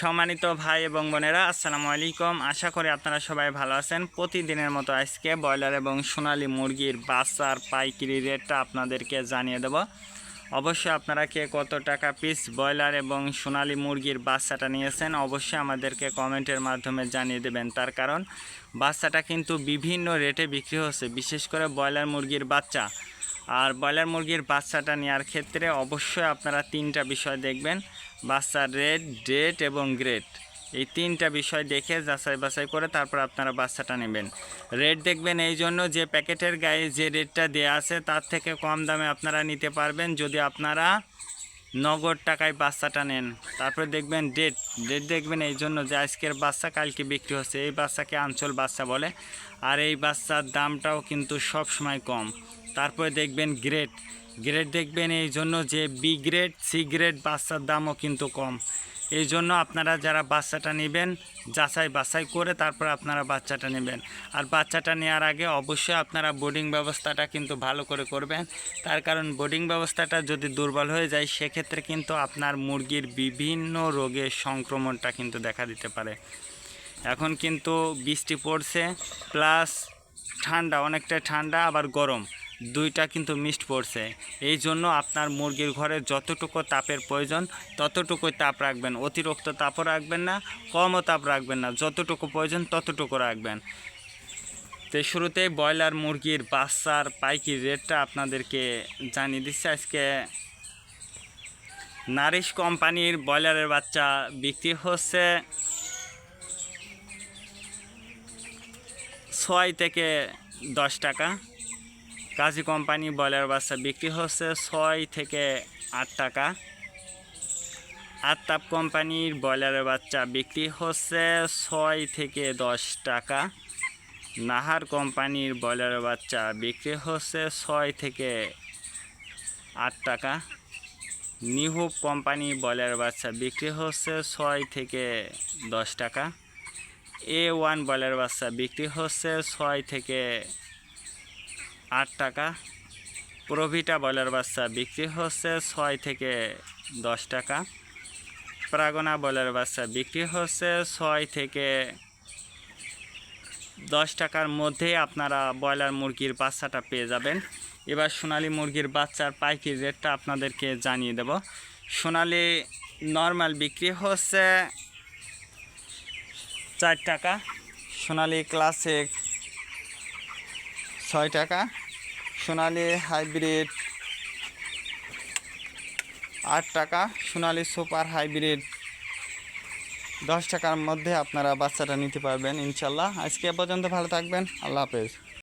সম্মানিত ভাই এবং বোনেরা, আসসালামু আলাইকুম। আশা করি আপনারা সবাই ভালো আছেন। প্রতিদিনের মতো আজকে ব্রয়লার এবং সোনালী মুরগির বাচ্চার পাইকারি রেটটা আপনাদেরকে জানিয়ে দেব। অবশ্যই আপনারা কে কত টাকা পিস ব্রয়লার এবং সোনালী মুরগির বাচ্চাটা নিয়েছেন অবশ্যই আমাদেরকে কমেন্টের মাধ্যমে জানিয়ে দেবেন। তার কারণ বাচ্চাটা কিন্তু বিভিন্ন রেটে বিক্রি হচ্ছে, বিশেষ করে ব্রয়লার মুরগির বাচ্চা। আর ব্রয়লার মুরগির বাচ্চাটা নেওয়ার ক্ষেত্রে অবশ্যই আপনারা তিনটা বিষয় দেখবেন: বাচ্চার রেট, ডেট এবং গ্রেড। এই তিনটা বিষয় দেখে যাচাই বাছাই করে তারপর আপনারা বাচ্চাটা নেবেন। রেট দেখবেন এই জন্য যে প্যাকেটের গায়ে যে রেটটা দেওয়া আছে তার থেকে কম দামে আপনারা নিতে পারবেন যদি আপনারা নগদ টাকায় বাচ্চাটা নেন। তারপরে দেখবেন ডেট দেখবেন এই জন্য যে আজকের বাচ্চা কালকে বিক্রি হচ্ছে, এই বাচ্চাকে আঞ্চল বাচ্চা বলে, আর এই বাচ্চার দামটাও কিন্তু সব সময় কম। তারপরে দেখবেন গ্রেড দেখবেন এই জন্য যে বি গ্রেড, সি গ্রেড বাচ্চার দামও কিন্তু কম। এই জন্য আপনারা যারা বাচ্চাটা নেবেন যাচাই বাছাই করে তারপর আপনারা বাচ্চাটা নেবেন। আর বাচ্চাটা নেওয়ার আগে অবশ্যই আপনারা বোর্ডিং ব্যবস্থাটা কিন্তু ভালো করে করবেন। তার কারণ বোর্ডিং ব্যবস্থাটা যদি দুর্বল হয়ে যায় সেক্ষেত্রে কিন্তু আপনার মুরগির বিভিন্ন রোগের সংক্রমণটা কিন্তু দেখা দিতে পারে। এখন কিন্তু বৃষ্টি পড়ছে, প্লাস ঠান্ডা, অনেকটা ঠান্ডা আবার গরম, দুইটা কিন্তু মিক্সড পড়ছে। এই জন্য আপনার মুরগির ঘরে যতটুকু তাপের প্রয়োজন ততটুকুই তাপ রাখবেন। অতিরিক্ত তাপও রাখবেন না, কমও তাপ রাখবেন না, যতটুকু প্রয়োজন ততটুকু রাখবেন। তো শুরুতেই ব্রয়লার মুরগির বাচ্চার পাইকারি রেটটা আপনাদেরকে জানিয়ে দিচ্ছি। আজকে নারিশ কোম্পানির ব্রয়লারের বাচ্চা বিক্রি হচ্ছে 6 থেকে 10 টাকা। কাজী কোম্পানি ব্রয়লার বাচ্চা বিক্রি হচ্ছে 6 থেকে 8 টাকা। আত্তাপ কোম্পানির ব্রয়লারের বাচ্চা বিক্রি হচ্ছে 6 থেকে 10 টাকা। নাহার কোম্পানির ব্রয়লারের বাচ্চা বিক্রি হচ্ছে 6 থেকে 8 টাকা। নিহুব কোম্পানি ব্রয়লারের বাচ্চা বিক্রি হচ্ছে 6 থেকে 10 টাকা। A1 ব্রয়লার বাচ্চা বিক্রি হচ্ছে 6 থেকে 8 টাকা। প্রভিটা ব্রয়লার বাচ্চা বিক্রি হচ্ছে 6 থেকে 10 টাকা। প্রাগনা ব্রয়লার বাচ্চা বিক্রি হচ্ছে 6 থেকে 10 টাকার মধ্যে আপনারা ব্রয়লার মুরগির বাচ্চাটা পেয়ে যাবেন। এবার সোনালী মুরগির বাচ্চার পাইকারি রেটটা আপনাদেরকে জানিয়ে দেব। সোনালী নর্মাল বিক্রি হচ্ছে 4 টাকা, সোনালী ক্লাসিক 6 টাকা, সোনালী হাইব্রিড 8 টাকা, সোনালী সুপার হাইব্রিড 10 টাকার মধ্যে আপনারা বাচ্চাটা নিতে পারবেন ইনশাল্লাহ। আজকে পর্যন্ত ভালো থাকবেন, আল্লাহ হাফেজ।